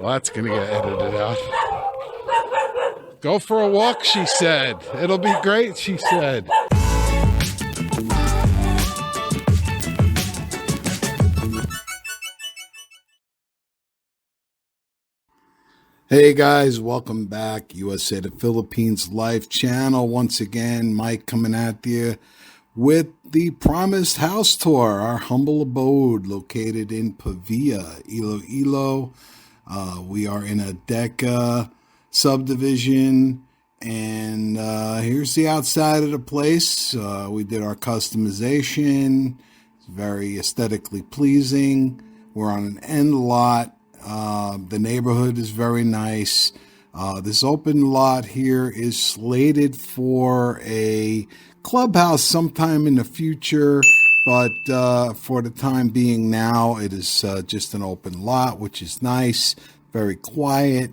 Well, that's going to get edited out. Go for a walk, she said. It'll be great, she said. Hey guys, welcome back. USA to Philippines Life channel. Once again, Mike coming at you with the promised house tour, our humble abode located in Pavia, Iloilo. We are in a Deca subdivision, and here's the outside of the place. We did our customization. It's very aesthetically pleasing. We're on an end lot. The neighborhood is very nice. This open lot here is slated for a clubhouse sometime in the future, but for the time being now, it is just an open lot, which is nice, very quiet.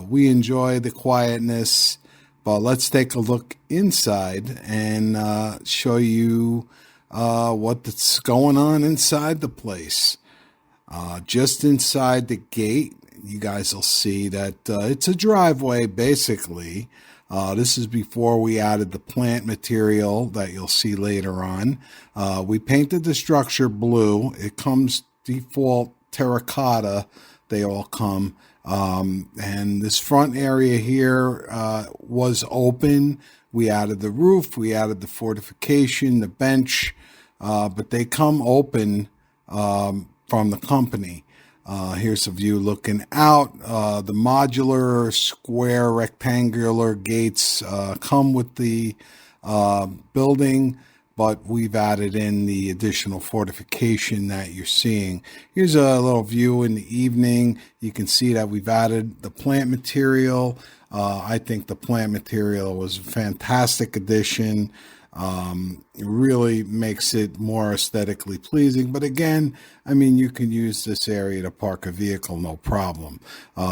We enjoy the quietness, but let's take a look inside and show you what's going on inside the place. Just inside the gate, you guys will see that it's a driveway, basically. This is before we added the plant material that you'll see later on. We painted the structure blue. It comes default terracotta. They all come. And this front area here was open. We added the roof. We added the fortification, the bench. But they come open from the company. Here's a view looking out. The modular square rectangular gates come with the building, but we've added in the additional fortification that you're seeing. Here's a little view in the evening. You can see that we've added the plant material. I think the plant material was a fantastic addition. It really makes it more aesthetically pleasing. But again, I mean, you can use this area to park a vehicle, no problem.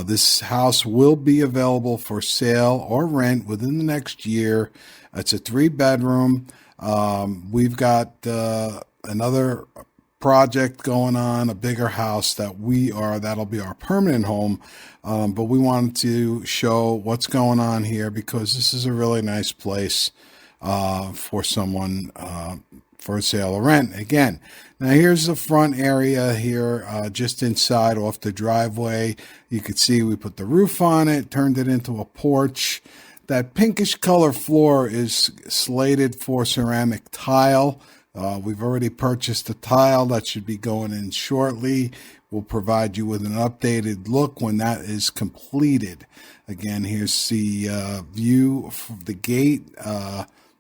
This house will be available for sale or rent within the next year. It's a 3-bedroom. We've got another project going on, a bigger house that'll be our permanent home. But we wanted to show what's going on here because this is a really nice place for someone for sale or rent. Again, now here's the front area here, just inside off the driveway. You can see we put the roof on it, turned it into a porch. That pinkish color floor is slated for ceramic tile. We've already purchased the tile that should be going in shortly. We'll provide you with an updated look when that is completed. Again, here's the view of the gate.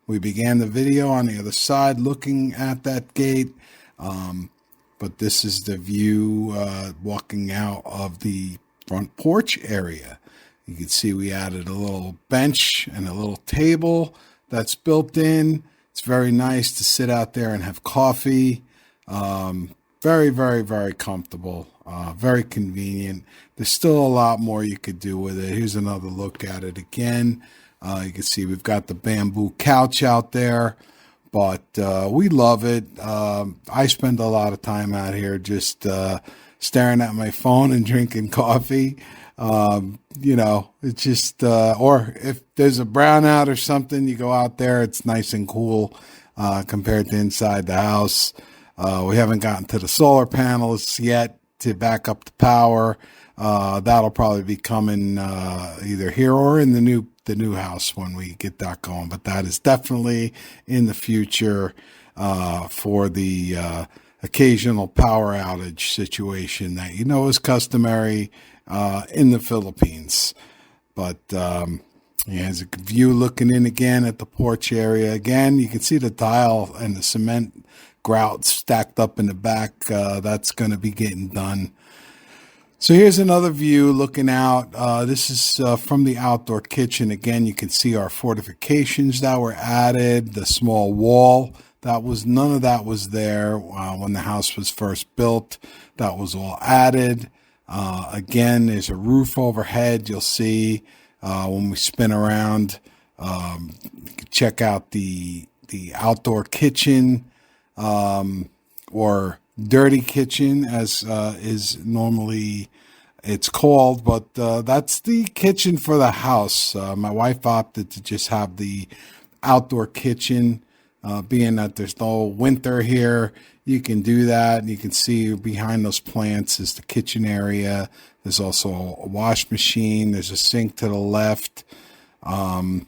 We began the video on the other side looking at that gate, but this is the view walking out of the front porch area. You can see we added a little bench and a little table that's built in. It's very nice to sit out there and have coffee. Very, very, very comfortable, very convenient. There's still a lot more you could do with it. Here's another look at it again. You can see we've got the bamboo couch out there, but we love it. I spend a lot of time out here just staring at my phone and drinking coffee. It's just, or if there's a brownout or something, you go out there, it's nice and cool compared to inside the house. We haven't gotten to the solar panels yet to back up the power. That'll probably be coming either here or in the new house when we get that going. But that is definitely in the future for the occasional power outage situation that is customary in the Philippines. But there's a view looking in again at the porch area. Again, you can see the tile and the cement grout stacked up in the back. That's going to be getting done. So here's another view looking out. This is from the outdoor kitchen. Again, you can see our fortifications that were added, the small wall. None of that was there when the house was first built. That was all added. Again, there's a roof overhead. You'll see when we spin around. You can check out the outdoor kitchen or dirty kitchen, as is normally it's called, but that's the kitchen for the house. My wife opted to just have the outdoor kitchen, being that there's no winter here. You can do that. You can see behind those plants is the kitchen area. There's also a wash machine. There's a sink to the left. And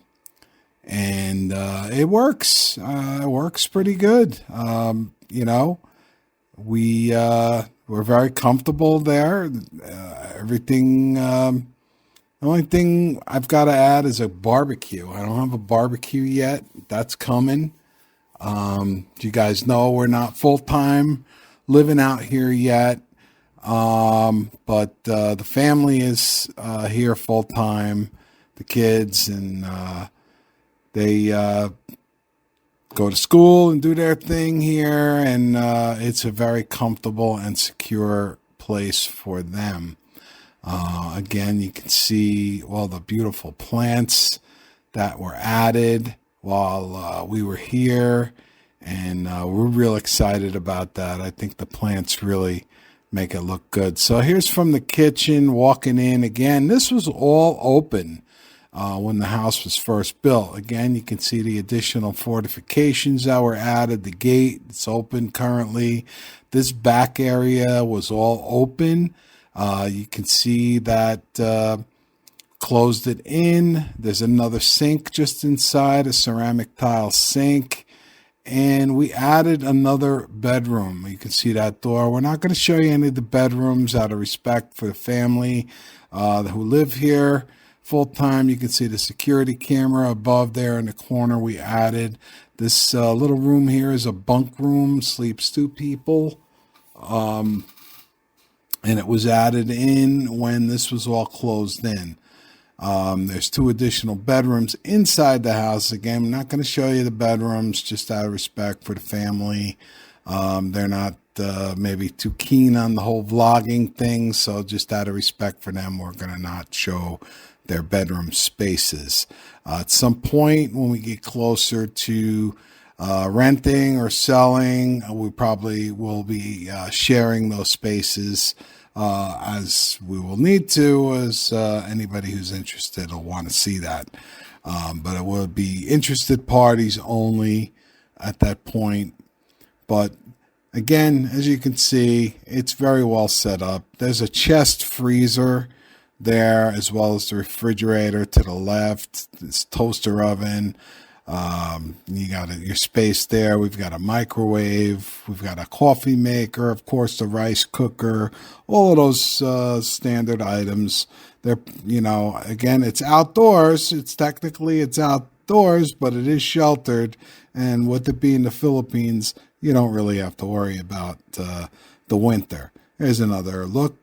it works. It works pretty good. We're very comfortable there. Everything. The only thing I've got to add is a barbecue. I don't have a barbecue yet. That's coming. You guys know we're not full time living out here yet. But the family is here full time. The kids and they go to school and do their thing here, and it's a very comfortable and secure place for them. Again, you can see all the beautiful plants that were added while we were here, and we're real excited about that. I think the plants really make it look good. So here's from the kitchen, walking in. Again, this was all open when the house was first built. Again, you can see the additional fortifications that were added. The gate, it's open currently. This back area was all open. You can see that closed it in. There's another sink just inside, a ceramic tile sink. And we added another bedroom. You can see that door. We're not going to show you any of the bedrooms out of respect for the family who live here full time. You can see the security camera above there in the corner. We added this little room here is a bunk room, sleeps 2 people. And it was added in when this was all closed in. There's 2 additional bedrooms inside the house. Again, I'm not going to show you the bedrooms just out of respect for the family. They're not maybe too keen on the whole vlogging thing, so just out of respect for them, we're going to not show their bedroom spaces. At some point when we get closer to renting or selling, we probably will be sharing those spaces as we will need to, as anybody who's interested will want to see that. But it will be interested parties only at that point. But again, as you can see, it's very well set up. There's a chest freezer there, as well as the refrigerator to the left, this toaster oven. You got your space there. We've got a microwave. We've got a coffee maker, of course, the rice cooker, all of those standard items. They're, again, it's outdoors. It's outdoors, but it is sheltered. And with it being the Philippines, you don't really have to worry about the winter. There's another look,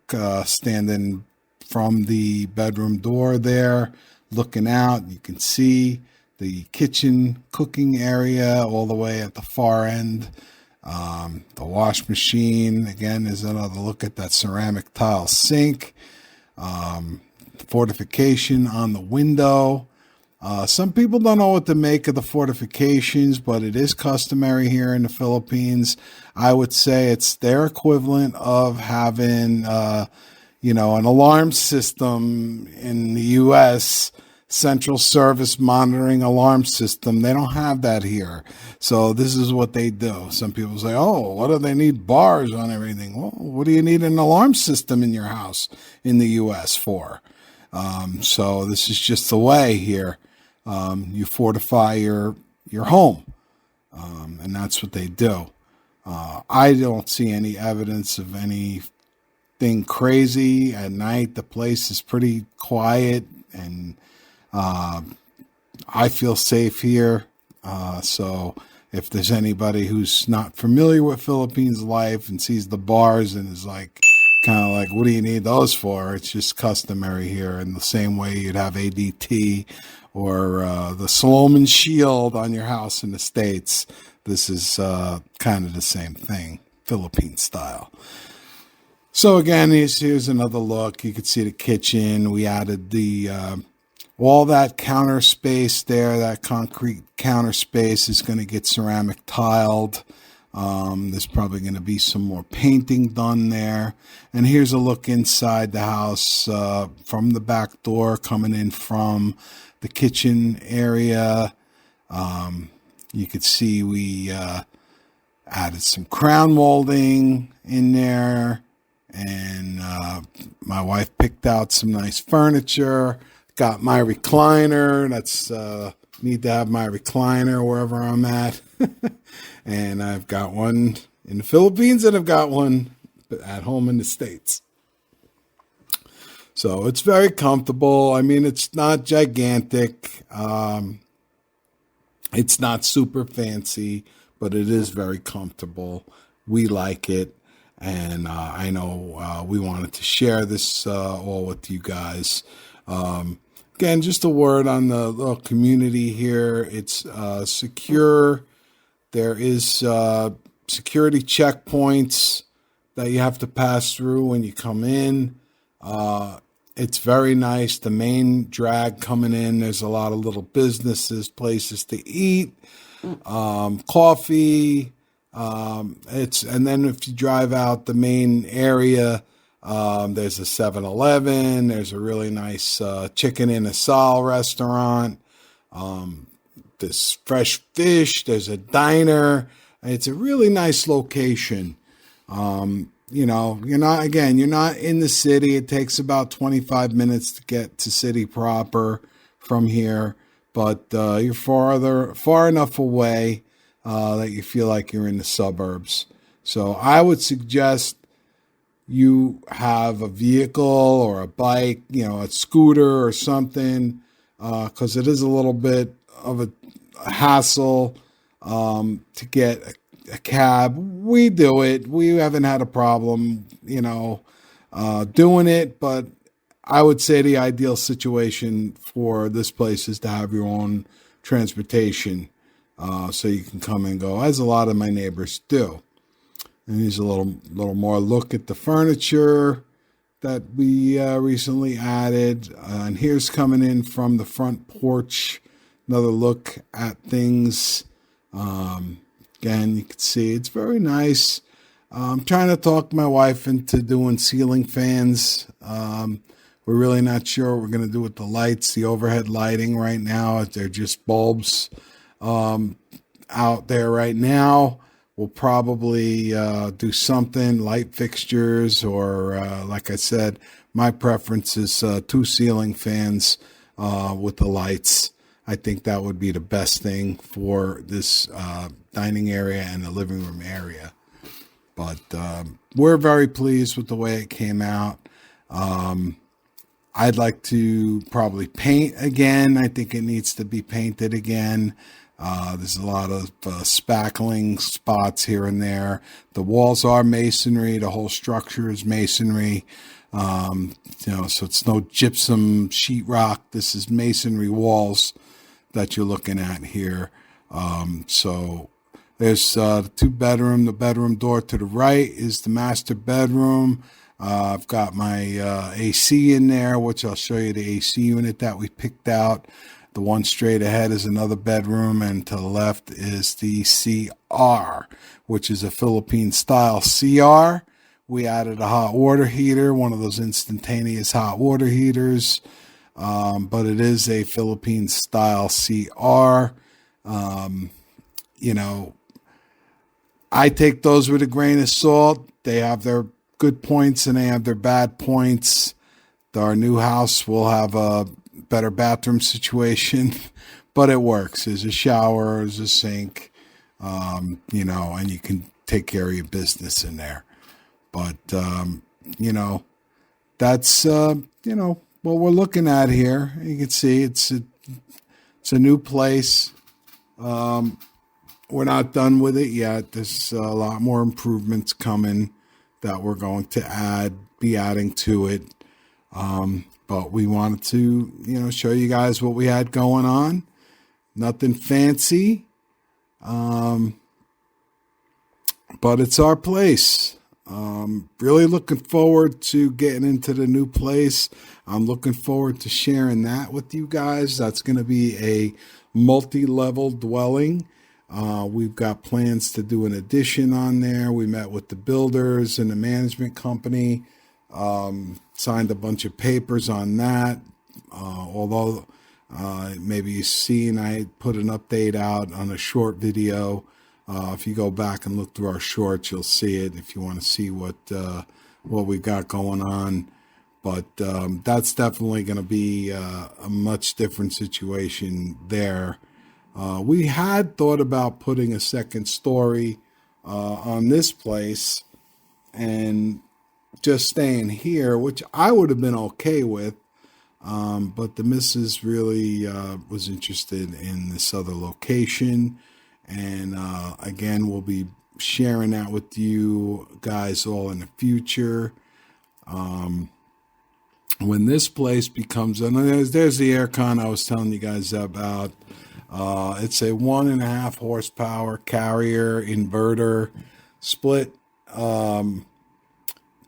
standing from the bedroom door there, looking out. You can see the kitchen cooking area all the way at the far end. The wash machine, again, is another look at that ceramic tile sink. Fortification on the window. Some people don't know what to make of the fortifications, but it is customary here in the Philippines. I would say it's their equivalent of having, an alarm system in the U.S., central service monitoring alarm system. They don't have that here. So this is what they do. Some people say, oh, what do they need bars on everything? Well, what do you need an alarm system in your house in the U.S. for? So this is just the way here. You fortify your home. And that's what they do. I don't see any evidence of anything crazy at night. The place is pretty quiet, and I feel safe here. So if there's anybody who's not familiar with Philippines life and sees the bars and is kind of like, what do you need those for? It's just customary here, in the same way you'd have ADT or the Solomon Shield on your house in the States. This is kind of the same thing, Philippine style. So again, here's another look. You can see the kitchen. We added the all that counter space there. That concrete counter space is going to get ceramic tiled. There's probably going to be some more painting done there. And here's a look inside the house from the back door coming in from the kitchen area. You could see we added some crown molding in there. And my wife picked out some nice furniture. Got my recliner. That's need to have my recliner wherever I'm at. And I've got one in the Philippines and I've got one at home in the States. So it's very comfortable. I mean, it's not gigantic. It's not super fancy, but it is very comfortable. We like it. And I know we wanted to share this all with you guys. Again, just a word on the little community here. It's secure. There is security checkpoints that you have to pass through when you come in. It's very nice. The main drag coming in, there's a lot of little businesses, places to eat, coffee. And then if you drive out the main area, there's a 7-Eleven. There's a really nice chicken in a sal restaurant. There's fresh fish. There's a diner. It's a really nice location. You're not in the city. It takes about 25 minutes to get to city proper from here, but you're far enough away that you feel like you're in the suburbs. So I would suggest you have a vehicle or a bike, a scooter or something, because it is a little bit of a hassle to get a cab. We do it. We haven't had a problem, doing it, but I would say the ideal situation for this place is to have your own transportation. So you can come and go, as a lot of my neighbors do. And here's a little more look at the furniture that we recently added. And here's coming in from the front porch, another look at things. Again, you can see it's very nice. I'm trying to talk my wife into doing ceiling fans. We're really not sure what we're going to do with the lights, the overhead lighting right now. They're just bulbs out there right now. We'll probably do something, light fixtures, or like I said, my preference is 2 ceiling fans with the lights. I think that would be the best thing for this dining area and the living room area. But we're very pleased with the way it came out. I'd like to probably paint again. I think it needs to be painted again. There's a lot of spackling spots here and there. The walls are masonry. The whole structure is masonry. So it's no gypsum sheetrock. This is masonry walls that you're looking at here. So there's the 2-bedroom. The bedroom door to the right is the master bedroom. I've got my AC in there, which I'll show you the AC unit that we picked out. The one straight ahead is another bedroom, and to the left is the CR, which is a Philippine style CR. We added a hot water heater, one of those instantaneous hot water heaters, but it is a Philippine style CR. I take those with a grain of salt. They have their good points and they have their bad points. Our new house will have a better bathroom situation, but it works. There's a shower, there's a sink, and you can take care of your business in there. But, that's, what we're looking at here. You can see it's a new place. We're not done with it yet. There's a lot more improvements coming that we're going to be adding to it. But we wanted to, show you guys what we had going on. Nothing fancy. But it's our place. Really looking forward to getting into the new place. I'm looking forward to sharing that with you guys. That's going to be a multi-level dwelling. We've got plans to do an addition on there. We met with the builders and the management company, signed a bunch of papers on that. Although maybe you've seen, I put an update out on a short video. If you go back and look through our shorts, you'll see it if you want to see what we got going on. But that's definitely going to be a much different situation there. We had thought about putting a second story on this place and just staying here, which I would have been okay with. But the missus really was interested in this other location. And again, we'll be sharing that with you guys all in the future. When this place becomes, and there's the aircon I was telling you guys about. It's a 1.5 horsepower Carrier inverter split.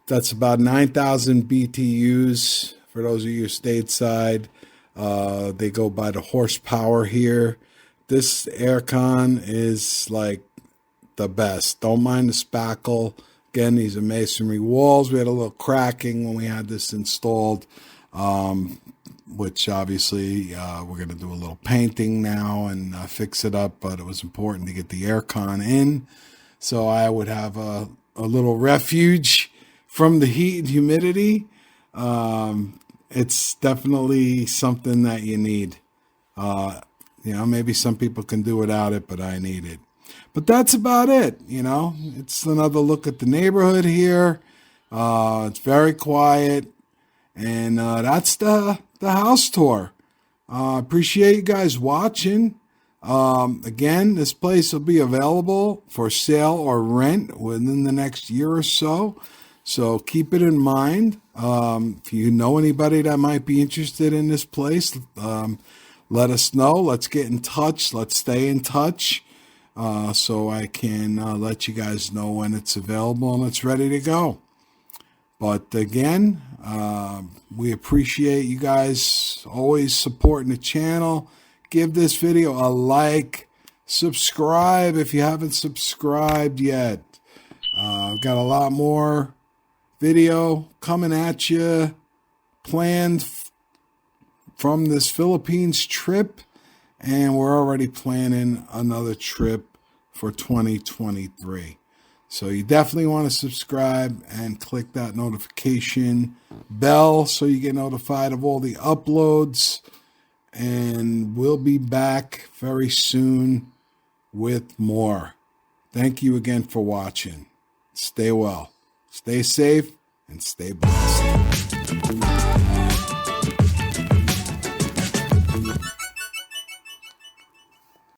That's about 9,000 BTUs for those of you stateside. They go by the horsepower here. This aircon is like the best. Don't mind the spackle. Again, these are masonry walls. We had a little cracking when we had this installed, which obviously we're going to do a little painting now and fix it up, but it was important to get the aircon in so I would have a little refuge from the heat and humidity. It's definitely something that you need. Maybe some people can do without it, but I need it. But that's about it. It's another look at the neighborhood here. It's very quiet. And that's the house tour. Appreciate you guys watching. Again, this place will be available for sale or rent within the next year or so. So keep it in mind. If you know anybody that might be interested in this place, let us know. Let's get in touch. Let's stay in touch so I can let you guys know when it's available and it's ready to go. But again, we appreciate you guys always supporting the channel. Give this video a like. Subscribe if you haven't subscribed yet. I've got a lot more video coming at you planned from this Philippines trip, and we're already planning another trip for 2023. So you definitely want to subscribe and click that notification bell so you get notified of all the uploads. And we'll be back very soon with more. Thank you again for watching. Stay well, stay safe, and stay blessed.